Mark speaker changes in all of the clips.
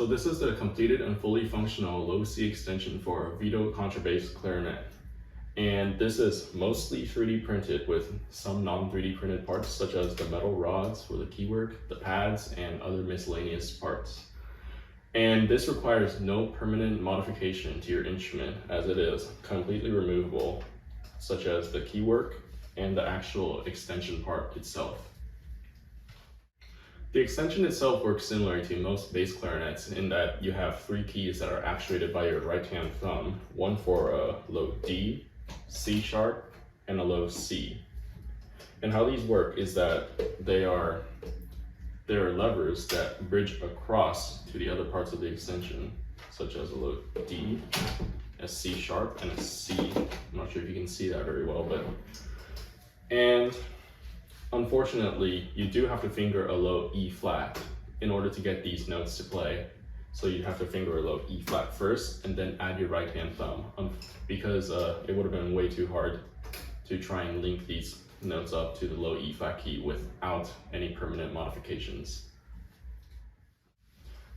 Speaker 1: So this is the completed and fully functional low C extension for Vito Contrabass Clarinet. And this is mostly 3D printed with some non-3D printed parts such as the metal rods for the keywork, the pads, and other miscellaneous parts. And this requires no permanent modification to your instrument as it is completely removable, such as the keywork and the actual extension part itself. The extension itself works similar to most bass clarinets in that you have 3 keys that are actuated by your right hand thumb, one for a low D, C sharp, and a low C. And how these work is that there are levers that bridge across to the other parts of the extension, such as a low D, a C sharp, and a C. I'm not sure if you can see that very well, and unfortunately, you do have to finger a low E flat in order to get these notes to play. So you have to finger a low E flat first and then add your right hand thumb because it would have been way too hard to try and link these notes up to the low E flat key without any permanent modifications.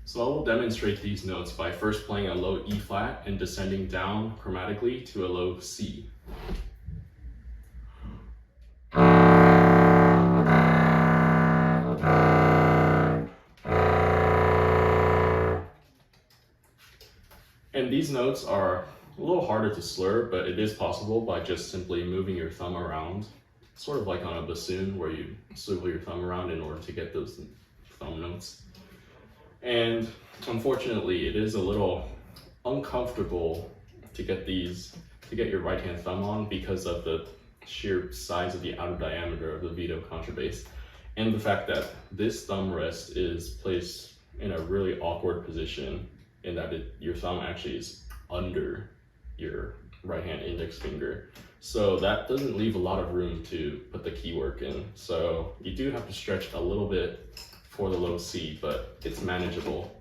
Speaker 1: So I will demonstrate these notes by first playing a low E flat and descending down chromatically to a low C. And these notes are a little harder to slur, but it is possible by just simply moving your thumb around, sort of like on a bassoon where you swivel your thumb around in order to get those thumb notes. And unfortunately, it is a little uncomfortable to get your right hand thumb on because of the sheer size of the outer diameter of the Vito contrabass and the fact that this thumb rest is placed in a really awkward position in that your thumb actually is under your right hand index finger. So that doesn't leave a lot of room to put the keywork in. So you do have to stretch a little bit for the low C, but it's manageable.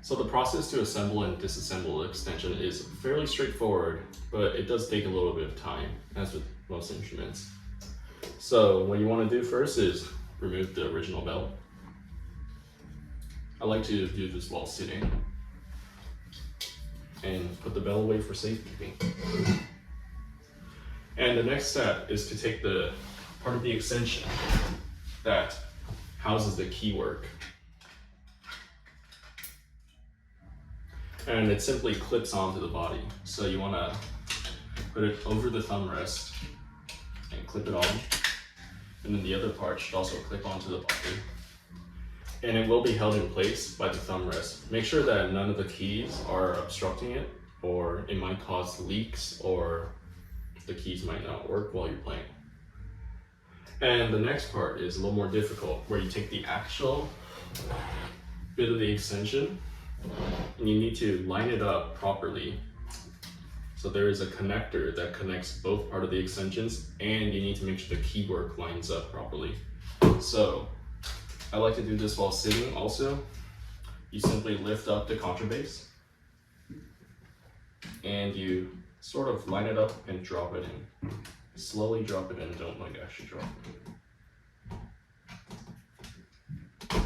Speaker 1: So the process to assemble and disassemble the extension is fairly straightforward, but it does take a little bit of time, as with most instruments. So what you want to do first is remove the original bell. I like to do this while sitting and put the bell away for safekeeping. And the next step is to take the part of the extension that houses the keywork, and it simply clips onto the body. So you want to put it over the thumb rest and clip it on, and then the other part should also clip onto the body. And it will be held in place by the thumb rest. Make sure that none of the keys are obstructing it, or it might cause leaks, or the keys might not work while you're playing. And the next part is a little more difficult, where you take the actual bit of the extension and you need to line it up properly. So there is a connector that connects both part of the extensions, and you need to make sure the keywork lines up properly. So I like to do this while sitting also. You simply lift up the contrabass and you sort of line it up and drop it in. Slowly drop it in, don't like actually drop it.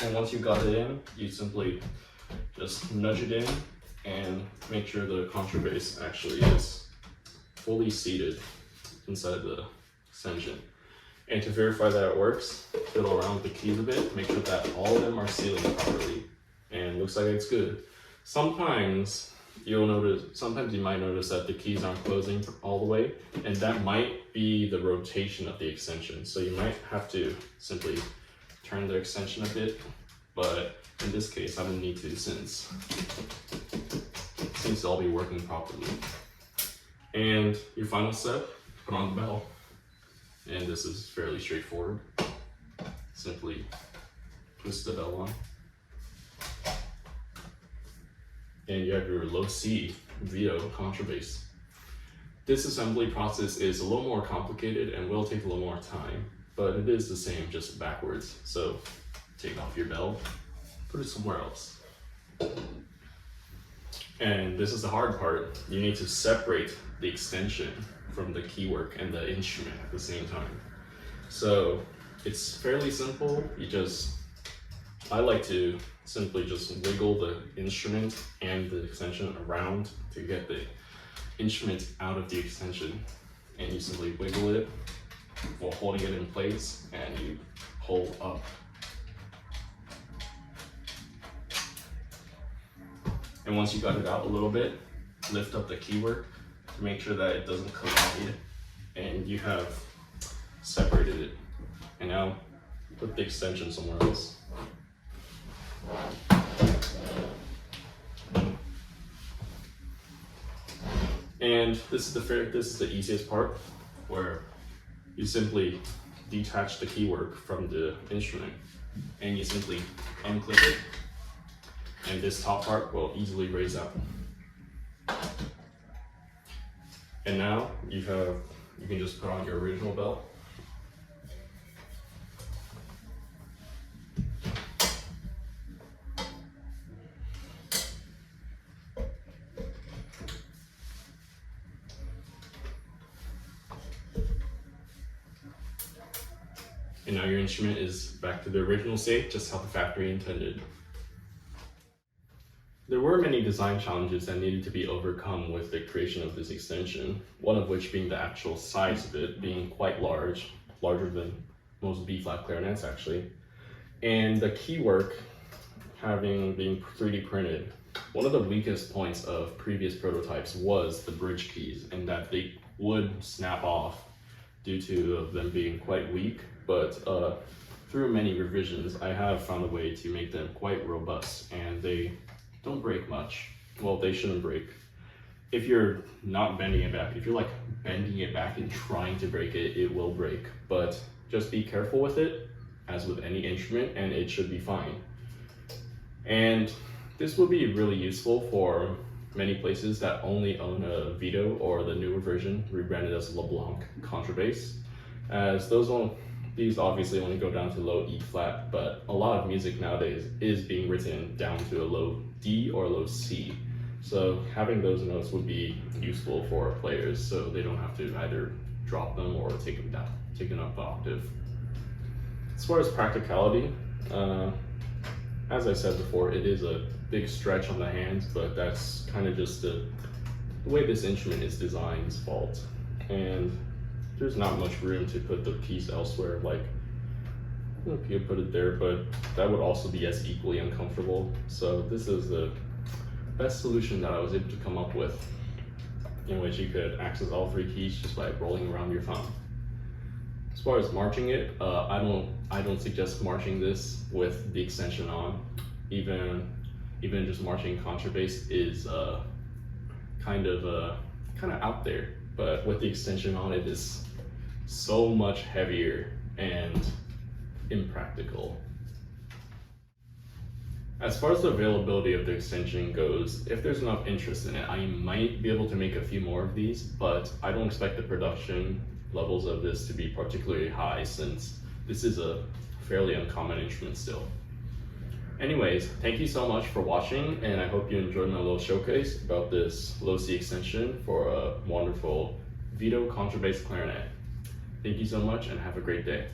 Speaker 1: And once you've got it in, you simply just nudge it in and make sure the contrabass actually is fully seated inside the extension. And to verify that it works, fiddle around with the keys a bit, make sure that all of them are sealing properly, and looks like it's good. Sometimes you might notice that the keys aren't closing all the way, and that might be the rotation of the extension. So you might have to simply turn the extension a bit, but in this case I don't need to since it seems to all be working properly. And your final step, put on the bell. And this is fairly straightforward. Simply twist the bell on. And you have your low C Vito contrabass. This assembly process is a little more complicated and will take a little more time, but it is the same, just backwards. So take off your bell, put it somewhere else. And this is the hard part. You need to separate the extension from the keywork and the instrument at the same time. So it's fairly simple. I like to simply just wiggle the instrument and the extension around to get the instrument out of the extension. And you simply wiggle it while holding it in place, and you pull up. And once you got it out a little bit, lift up the keywork to make sure that it doesn't collide, and you have separated it. And now put the extension somewhere else. And this is the easiest part, where you simply detach the keywork from the instrument, and you simply unclip it, and this top part will easily raise up. And now you can just put on your original belt. And now your instrument is back to the original state, just how the factory intended. There were many design challenges that needed to be overcome with the creation of this extension, one of which being the actual size of it being quite large, larger than most B-flat clarinets actually, and the keywork being 3D printed. One of the weakest points of previous prototypes was the bridge keys, and that they would snap off due to them being quite weak, but through many revisions, I have found a way to make them quite robust, and they don't break much. Well, they shouldn't break. If you're not bending it back, if you're like bending it back and trying to break it, it will break. But just be careful with it, as with any instrument, and it should be fine. And this will be really useful for many places that only own a Vito or the newer version, rebranded as Leblanc Contrabass, as these obviously only go down to low E flat, but a lot of music nowadays is being written down to a low D or low C. So having those notes would be useful for players, so they don't have to either drop them or take them down, take them up an octave. As far as practicality, as I said before, it is a big stretch on the hands, but that's kind of just the way this instrument is designed's fault. And there's not much room to put the piece elsewhere, like you could put it there, but that would also be as equally uncomfortable. So this is the best solution that I was able to come up with, in which you could access all 3 keys just by rolling around your thumb. As far as marching it, I don't suggest marching this with the extension on. Even just marching contrabass is kind of out there, but with the extension on, it is so much heavier and impractical. As far as the availability of the extension goes, if there's enough interest in it, I might be able to make a few more of these, but I don't expect the production levels of this to be particularly high, since this is a fairly uncommon instrument still. Anyways, thank you so much for watching, and I hope you enjoyed my little showcase about this low C extension for a wonderful Vito contrabass clarinet. Thank you so much, and have a great day.